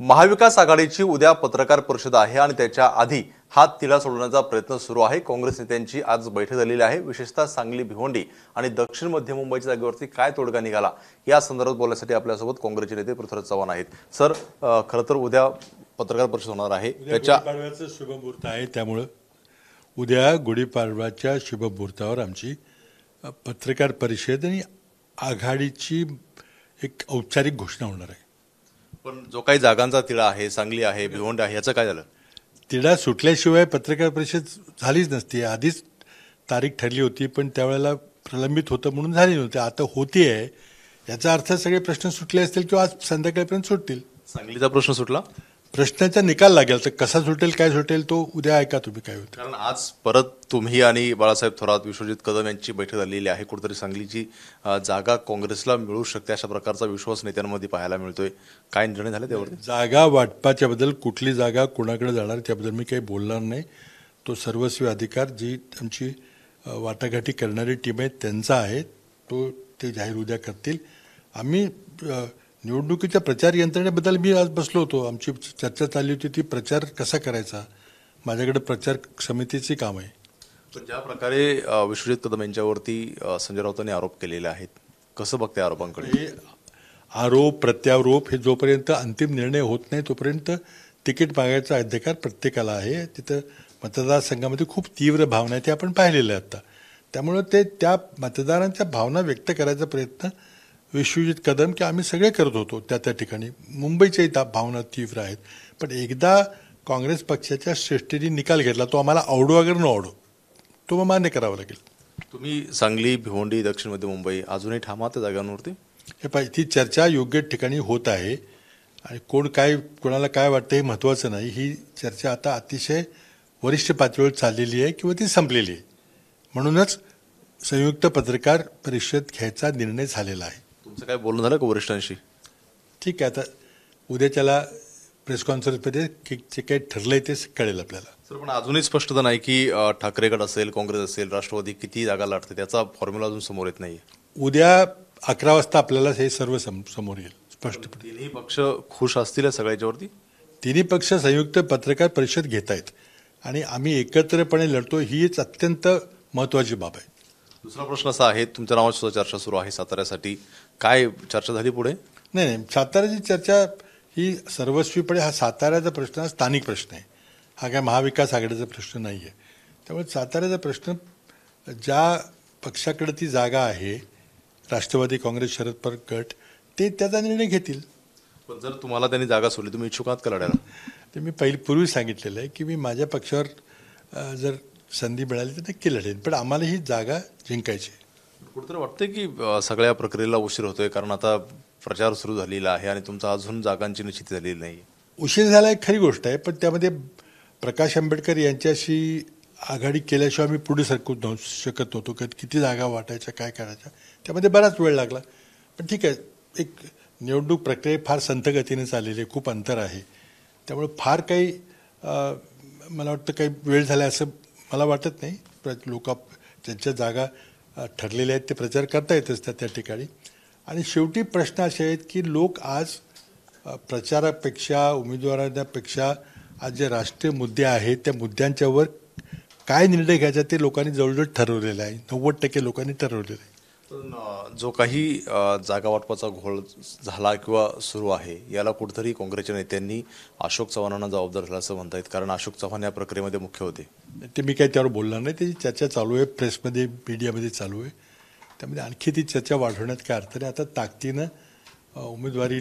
महाविकास आघाडीची उद्या पत्रकार परिषद आहे आणि त्याच्या आधी हात तिला सोडण्याचा प्रयत्न सुरू आहे। काँग्रेस नेत्यांची आज बैठक झालेली आहे। विशेषतः सांगली, भिवंडी आणि दक्षिण मध्य मुंबईच्या जागेवरती काय तोडगा निघाला या संदर्भात बोलण्यासाठी आपल्यासोबत काँग्रेसचे नेते पृथ्वीराज चव्हाण आहेत। सर, खरं तर उद्या पत्रकार परिषद होणार आहे, त्याच्या गुढीपाडव्याचा शुभमुहूर्त आहे, त्यामुळे उद्या गुढीपाडव्याच्या शुभमुहूर्तावर आमची पत्रकार परिषद आणि आघाडीची एक औपचारिक घोषणा होणार आहे। पण जो काही जागांचा तिढा आहे, सांगली आहे, भिवंडी आहे, याचं काय झालं? तिढा सुटल्याशिवाय पत्रकार परिषद झालीच नसती। आधीच तारीख ठरली होती, पण त्यावेळेला प्रलंबित होतं म्हणून झाली नव्हती। आता होती आहे, याचा अर्थ सगळे प्रश्न सुटले असतील किंवा आज संध्याकाळपर्यंत सुटतील। सांगलीचा प्रश्न सुटला, प्रश्नाचा निकाल लागेल, तर कसा सुटेल काय सुटेल तो उद्या ऐका तुम्ही काय होतं। कारण आज परत तुम्ही आणि बाळासाहेब थोरात, विश्वजित कदम यांची बैठक झालेली आहे। कुठेतरी सांगलीची जागा काँग्रेसला मिळू शकते अशा प्रकारचा विश्वास नेत्यांमध्ये पाहायला मिळतोय। काय निर्णय झाले त्यावर? जागा वाटपाच्या बद्दल, कुठली जागा कोणाकडे जाणार त्याबद्दल मी काही बोलणार नाही। तो सर्वस्वी अधिकार जी आमची वाटाघाटी करणारी टीम आहे त्यांचा आहे, तो ते जाहीर उद्या करतील। आम्ही निवडणुकीच्या प्रचार यंत्रणेबद्दल मी आज बसलो होतो, आमची चर्चा चालली होती ती प्रचार कसा करायचा। माझ्याकडे प्रचार समितीचे काम आहे। पण ज्या प्रकारे विश्वजित कदम यांच्यावरती संजय राऊतांनी आरोप केलेले आहेत, कसं बघते आरोपांकडे? आरोप प्रत्यारोप हे जोपर्यंत अंतिम निर्णय होत नाही तोपर्यंत तिकीट मागायचा अधिकार प्रत्येकाला आहे। तिथं मतदारसंघामध्ये खूप तीव्र भावना आहे, ते आपण पाहिलेलं आहे आता। त्यामुळे ते त्या मतदारांच्या भावना व्यक्त करायचा प्रयत्न विश्वजित कदम की आम्ही सगळे करत होतो त्या ठिकाणी। मुंबईच्याही भावना तीव्र आहेत, पण एकदा काँग्रेस पक्षाच्या श्रेष्ठीने निकाल घेतला, तो आम्हाला आवडो अगर न आवडो तो मग मान्य करावा लागेल। तुम्ही सांगली, भिवंडी, दक्षिण मध्य मुंबई अजूनही ठाम त्या जागांवरती? हे पाहिजे, ती चर्चा योग्य ठिकाणी होत आहे आणि कोण काय कोणाला काय वाटतं हे महत्त्वाचं नाही। ही चर्चा आता अतिशय वरिष्ठ पातळीवर चाललेली आहे किंवा ती संपलेली आहे, म्हणूनच संयुक्त पत्रकार परिषद घ्यायचा निर्णय झालेला आहे। तुमचं काय बोलणं झालं का वरिष्ठांशी? ठीक आहे, आता उद्याच्याला प्रेस कॉन्फरन्समध्ये जे काही ठरलंय ते कळेल आपल्याला। सर, पण अजूनही स्पष्टता नाही की ठाकरे गट असेल, काँग्रेस असेल, राष्ट्रवादी किती जागा लढते त्याचा फॉर्म्युला अजून समोर येत नाहीये। उद्या 11 वाजता आपल्याला हे सर्व समोर येईल स्पष्टपणे। तिन्ही पक्ष खुश असतील सगळ्याच्यावरती? तिन्ही पक्ष संयुक्त पत्रकार परिषद घेत आहेत आणि आम्ही एकत्रपणे लढतो, हीच अत्यंत महत्त्वाची बाब आहे। दुसरा प्रश्न असा आहे, तुमच्या नावाची सुद्धा चर्चा सुरू आहे साताऱ्यासाठी, काय चर्चा झाली पुढे? नाही, साताऱ्याची चर्चा ही सर्वस्वीपणे हा साताऱ्याचा प्रश्न हा स्थानिक प्रश्न आहे, हा काय महाविकास आघाडीचा प्रश्न नाही आहे। त्यामुळे साताऱ्याचा प्रश्न ज्या पक्षाकडे ती जागा आहे, राष्ट्रवादी काँग्रेस शरद पवार गट, ते त्याचा निर्णय घेतील। पण जर तुम्हाला त्यांनी जागा सोडली, तुम्ही इच्छुक आहात का लढायला? ते मी पूर्वी सांगितलेलं आहे की मी माझ्या पक्षावर जर संधी मिळाली तर नक्की लढेन, पण आम्हाला ही जागा जिंकायची। कुठेतरी वाटतंय की सगळ्या प्रक्रियेला उशीर होतोय, कारण आता प्रचार सुरू झालेला आहे आणि तुमचा अजून जागांची निश्चिती झालेली नाही? उशीर झाला एक खरी गोष्ट आहे, पण त्यामध्ये प्रकाश आंबेडकर यांच्याशी आघाडी केल्याशिवाय आम्ही पुढे सरकू शकत नव्हतो। किती जागा वाटायच्या, काय करायच्या, त्यामध्ये बराच वेळ लागला। पण ठीक आहे, एक निवडणूक प्रक्रिया फार संथ गतीने चाललेली आहे, खूप अंतर आहे, त्यामुळे फार काही मला वाटतं काही वेळ झाला असं मला वाटत नाही। लोक ज्यांच्या जागा ठरलेल्या आहेत ते प्रचार करता येत असतात त्या ठिकाणी। आणि शेवटी प्रश्न असे आहेत की लोक आज प्रचारापेक्षा, उमेदवारांपेक्षा आज जे राष्ट्रीय मुद्दे आहेत त्या मुद्द्यांच्यावर काय निर्णय घ्यायचा ते लोकांनी जवळजवळ ठरवलेलं आहे, 90% लोकांनी ठरवलेलं आहे। पण जो काही जागा वाटपाचा घोळ झाला किंवा सुरू आहे, याला कुठेतरी काँग्रेसच्या नेत्यांनी अशोक चव्हाणांना जबाबदार झाला असं म्हणतायत, कारण अशोक चव्हाण या प्रक्रियेमध्ये मुख्य होते। ते मी काही त्यावर बोलणार नाही, त्याची चर्चा चालू आहे, प्रेसमध्ये मीडियामध्ये चालू आहे, त्यामध्ये आणखी ती चर्चा वाढवण्यात काय अर्थ नाही। आता ताकदीनं उमेदवारी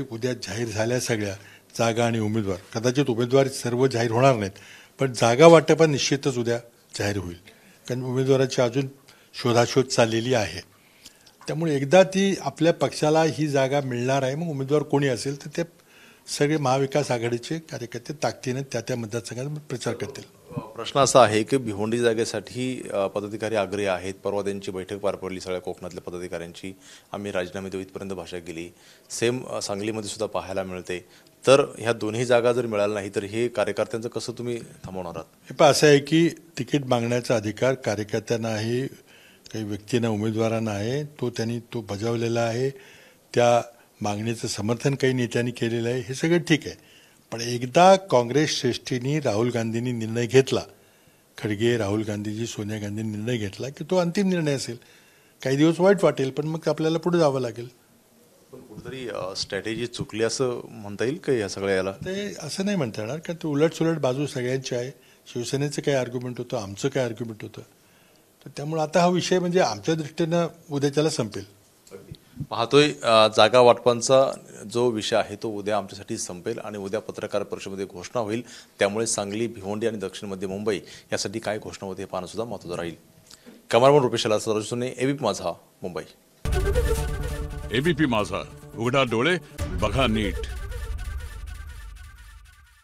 उद्या जाहीर झाल्या सगळ्या जागा आणि उमेदवार, कदाचित उमेदवार सर्व जाहीर होणार नाहीत, पण जागा वाटपा निश्चितच उद्या जाहीर होईल, कारण उमेदवाराची अजून शोधाशोध चाललेली आहे। त्यामुळे एकदा ती आपल्या पक्षाला ही जागा मिळणार आहे, मग उमेदवार कोणी असेल तर ते सगळे महाविकास आघाडीचे कार्यकर्ते ताकदीने त्या मतदारसंघात प्रचार करतील। प्रश्न असा आहे की भिवंडी जागेसाठी पदाधिकारी आग्रही आहेत। परवा त्यांची बैठक पार पडली सगळ्या कोकणातल्या पदाधिकाऱ्यांची, आम्ही राजीनामे देऊ इथपर्यंत भाषा केली। सेम सांगलीमध्ये सुद्धा पाहायला मिळते। तर ह्या दोन्ही जागा जर मिळाल्या नाही तर हे कार्यकर्त्यांचं कसं तुम्ही थांबवणार आहात? हे पण असं आहे की तिकीट मागण्याचा अधिकार कार्यकर्त्यांना आहे, काही व्यक्तींना, उमेदवारांना आहे, तो त्यांनी बजावलेला आहे। त्या मागणीचं समर्थन काही नेत्यांनी केलेलं आहे, हे सगळं ठीक आहे. पण एकदा काँग्रेस श्रेष्ठींनी राहुल गांधींनी निर्णय घेतला, खडगे, राहुल गांधीजी, सोनिया गांधींनी निर्णय घेतला की तो अंतिम निर्णय असेल. काही दिवस वाईट वाटेल, पण मग आपल्याला पुढे जावं लागेल. पण कुठेतरी स्ट्रॅटेजी चुकली असं म्हणता येईल का या सगळ्या याला? ते असं नाही म्हणता येणार, कारण ते उलटसुलट बाजू सगळ्यांची आहे. शिवसेनेचं काय आर्ग्युमेंट होतं, आमचं काय आर्ग्युमेंट होतं. तर त्यामुळे आता हा विषय म्हणजे आमच्या दृष्टीनं उद्याच्याला संपेल. पाहतोय जागा वाटपांचा जो विषय आहे तो उद्या आमच्यासाठी संपेल आणि उद्या पत्रकार परिषदेमध्ये घोषणा होईल. त्यामुळे सांगली, भिवंडी आणि दक्षिण मध्य मुंबई यासाठी काय घोषणा होते हे पाहणं सुद्धा महत्त्वाचं राहील. कॅमेरामन रुपेशला सरजुने, एबीपी माझा, मुंबई. एबीपी माझा, उघडा डोळे बघा नीट.